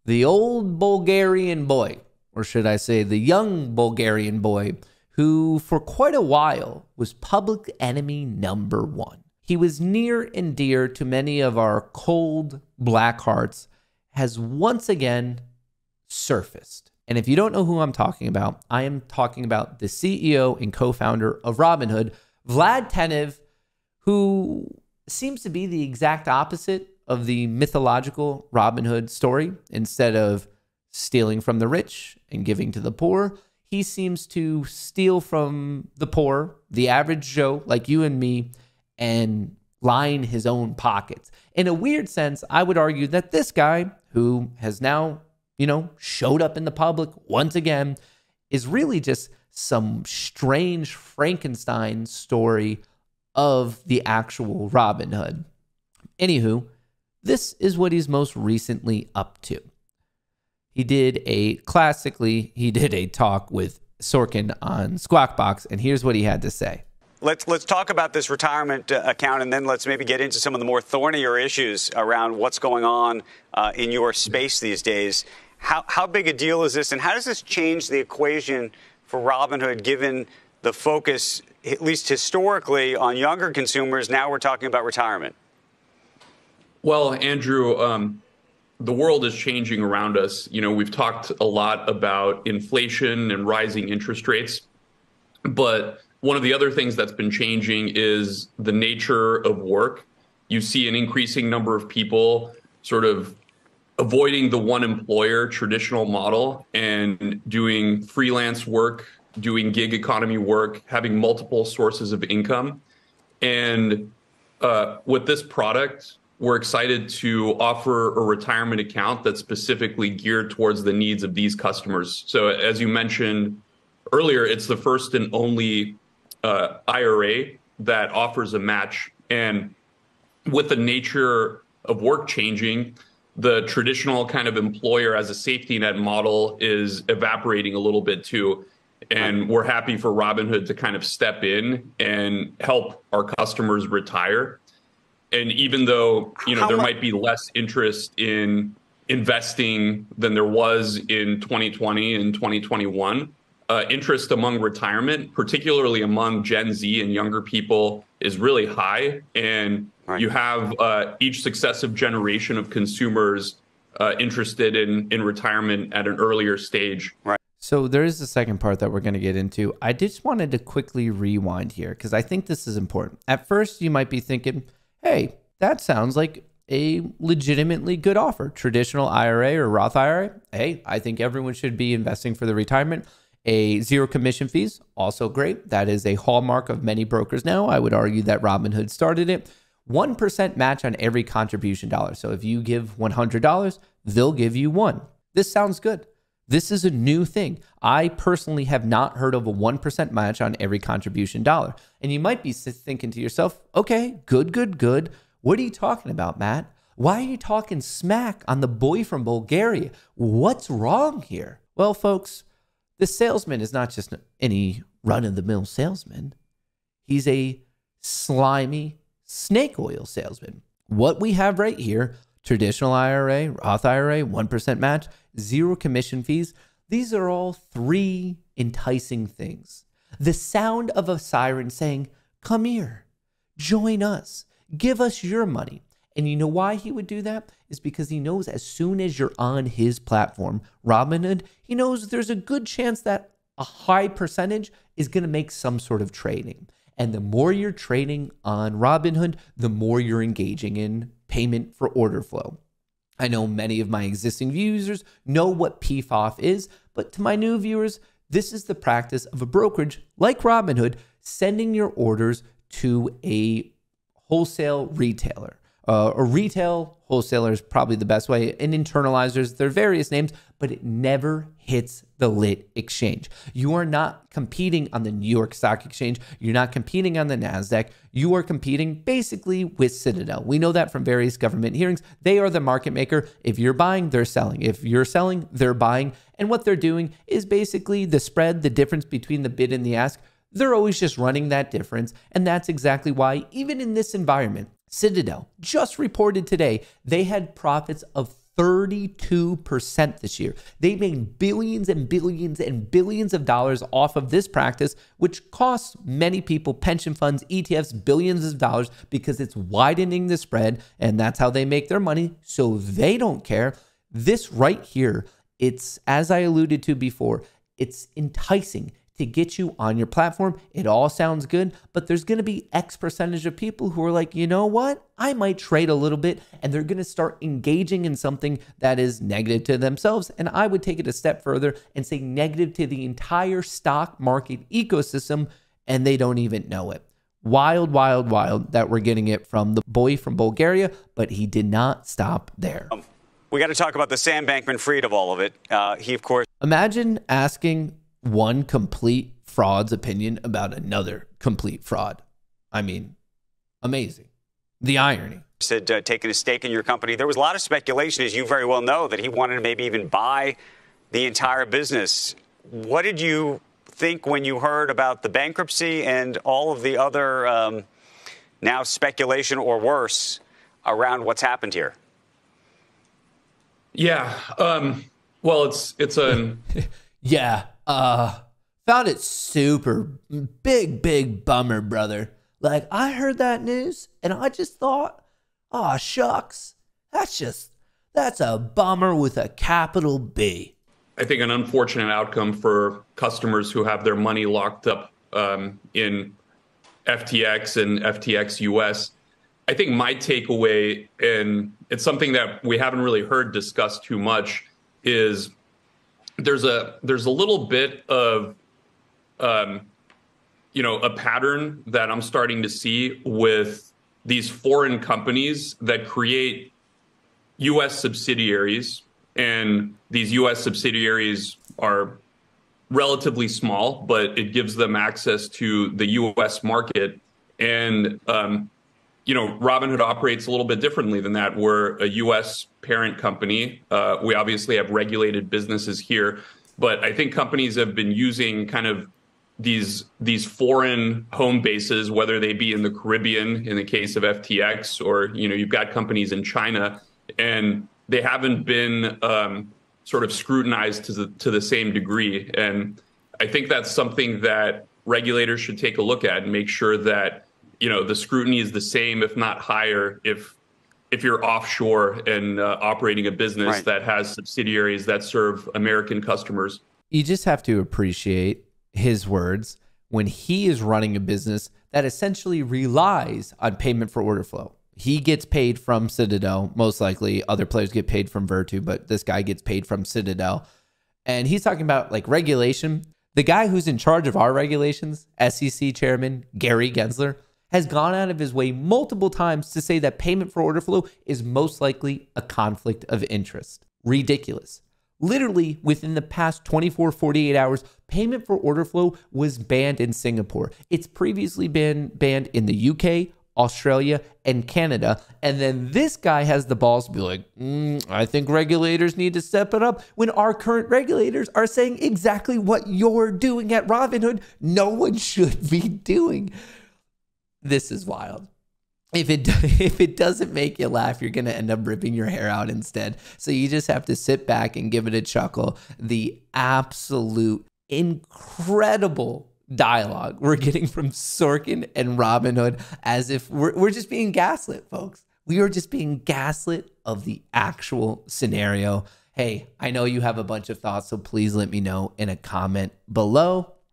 The old Bulgarian boy, or should I say the young Bulgarian boy, who for quite a while was public enemy number one. He was near and dear to many of our cold black hearts, has once again surfaced. And if you don't know who I'm talking about, I am talking about the CEO and co-founder of Robinhood, Vlad Tenev, who seems to be the exact opposite of the mythological Robin Hood story. Instead of stealing from the rich and giving to the poor, he seems to steal from the poor, the average Joe like you and me, and line his own pockets. In a weird sense, I would argue that this guy, who has now, showed up in the public once again, is really just some strange Frankenstein story of the actual Robin Hood. Anywho, this is what he's most recently up to. He did a talk with Sorkin on Squawk Box, and here's what he had to say. Let's talk about this retirement account, and then let's maybe get into some of the more thornier issues around what's going on in your space these days. How big a deal is this, and how does this change the equation for Robinhood, given the focus, at least historically, on younger consumers? Now we're talking about retirement. Well, Andrew, the world is changing around us. We've talked a lot about inflation and rising interest rates, but one of the other things that's been changing is the nature of work. You see an increasing number of people sort of avoiding the one employer traditional model and doing freelance work, doing gig economy work, having multiple sources of income. And with this product, we're excited to offer a retirement account that's specifically geared towards the needs of these customers. So as you mentioned earlier, it's the first and only IRA that offers a match. And with the nature of work changing, the traditional kind of employer as a safety net model is evaporating a little bit too. And we're happy for Robinhood to kind of step in and help our customers retire. And even though, there might be less interest in investing than there was in 2020 and 2021, interest among retirement, particularly among Gen Z and younger people, is really high. And you have each successive generation of consumers interested in retirement at an earlier stage. Right. So there is the second part that we're going to get into. I just wanted to quickly rewind here because I think this is important. At first, you might be thinking, hey, that sounds like a legitimately good offer. Traditional IRA or Roth IRA. Hey, I think everyone should be investing for the retirement. A zero commission fees, also great. That is a hallmark of many brokers now. I would argue that Robinhood started it. 1% match on every contribution dollar. So if you give $100, they'll give you $1. This sounds good. This is a new thing. I personally have not heard of a 1% match on every contribution dollar. And you might be thinking to yourself, okay, good. What are you talking about, Matt? Why are you talking smack on the boy from Bulgaria? What's wrong here? Well, folks, the salesman is not just any run-of-the-mill salesman. He's a slimy snake oil salesman. What we have right here, traditional IRA, Roth IRA, 1% match, zero commission fees. These are all three enticing things. The sound of a siren saying, come here, join us, give us your money. And you know why he would do that? Is because he knows as soon as you're on his platform, Robinhood, he knows there's a good chance that a high percentage is going to make some sort of trading. And the more you're trading on Robinhood, the more you're engaging in payment for order flow. I know many of my existing users know what PFOF is, but to my new viewers, this is the practice of a brokerage like Robinhood sending your orders to a wholesale retailer. A retail wholesaler is probably the best way. And internalizers, there are various names, but it never hits the lit exchange. You are not competing on the New York Stock Exchange. You're not competing on the NASDAQ. You are competing basically with Citadel. We know that from various government hearings. They are the market maker. If you're buying, they're selling. If you're selling, they're buying. And what they're doing is basically the spread, the difference between the bid and the ask. They're always just running that difference. And that's exactly why, even in this environment, Citadel just reported today they had profits of 32% this year. They made billions and billions and billions of dollars off of this practice, which costs many people, pension funds, ETFs, billions of dollars because it's widening the spread, and that's how they make their money. So they don't care. This right here, it's, as I alluded to before, it's enticing to get you on your platform. It all sounds good, but there's going to be X percentage of people who are like, you know what? I might trade a little bit, and they're going to start engaging in something that is negative to themselves. And I would take it a step further and say negative to the entire stock market ecosystem, and they don't even know it. Wild, wild, wild that we're getting it from the boy from Bulgaria, but he did not stop there. We got to talk about the Sam Bankman-Fried of all of it. He, of course, imagine asking one complete fraud's opinion about another complete fraud. I mean, amazing. The irony. Said taking a stake in your company. There was a lot of speculation, as you very well know, that he wanted to maybe even buy the entire business. What did you think when you heard about the bankruptcy and all of the other now speculation or worse around what's happened here? Yeah. Well, it's a yeah. Found it super big bummer, brother. Like, I heard that news and I just thought, oh, shucks, that's a bummer with a capital B. I think an unfortunate outcome for customers who have their money locked up in FTX and FTX US. I think my takeaway, and it's something that we haven't really heard discussed too much, is there's a little bit of a pattern that I'm starting to see with these foreign companies that create U.S. subsidiaries, and these U.S. subsidiaries are relatively small, but it gives them access to the U.S. market. And Robinhood operates a little bit differently than that. We're a U.S. parent company. We obviously have regulated businesses here, but I think companies have been using kind of these foreign home bases, whether they be in the Caribbean, in the case of FTX, or you've got companies in China, and they haven't been sort of scrutinized to the same degree. And I think that's something that regulators should take a look at and make sure that the scrutiny is the same, if not higher, if you're offshore and operating a business right. that has subsidiaries that serve American customers. You just have to appreciate his words when he is running a business that essentially relies on payment for order flow. He gets paid from Citadel, most likely. Other players get paid from Virtu, but this guy gets paid from Citadel. And he's talking about like regulation. The guy who's in charge of our regulations, SEC Chairman Gary Gensler, has gone out of his way multiple times to say that payment for order flow is most likely a conflict of interest. Ridiculous. Literally within the past 24, 48 hours, payment for order flow was banned in Singapore. It's previously been banned in the UK, Australia, and Canada. And then this guy has the balls to be like, I think regulators need to step it up, when our current regulators are saying exactly what you're doing at Robinhood no one should be doing. This is wild. If it doesn't make you laugh, you're going to end up ripping your hair out instead. So you just have to sit back and give it a chuckle. The absolute incredible dialogue we're getting from Sorkin and Robinhood, as if we're just being gaslit, folks. We are just being gaslit of the actual scenario. Hey, I know you have a bunch of thoughts, so please let me know in a comment below.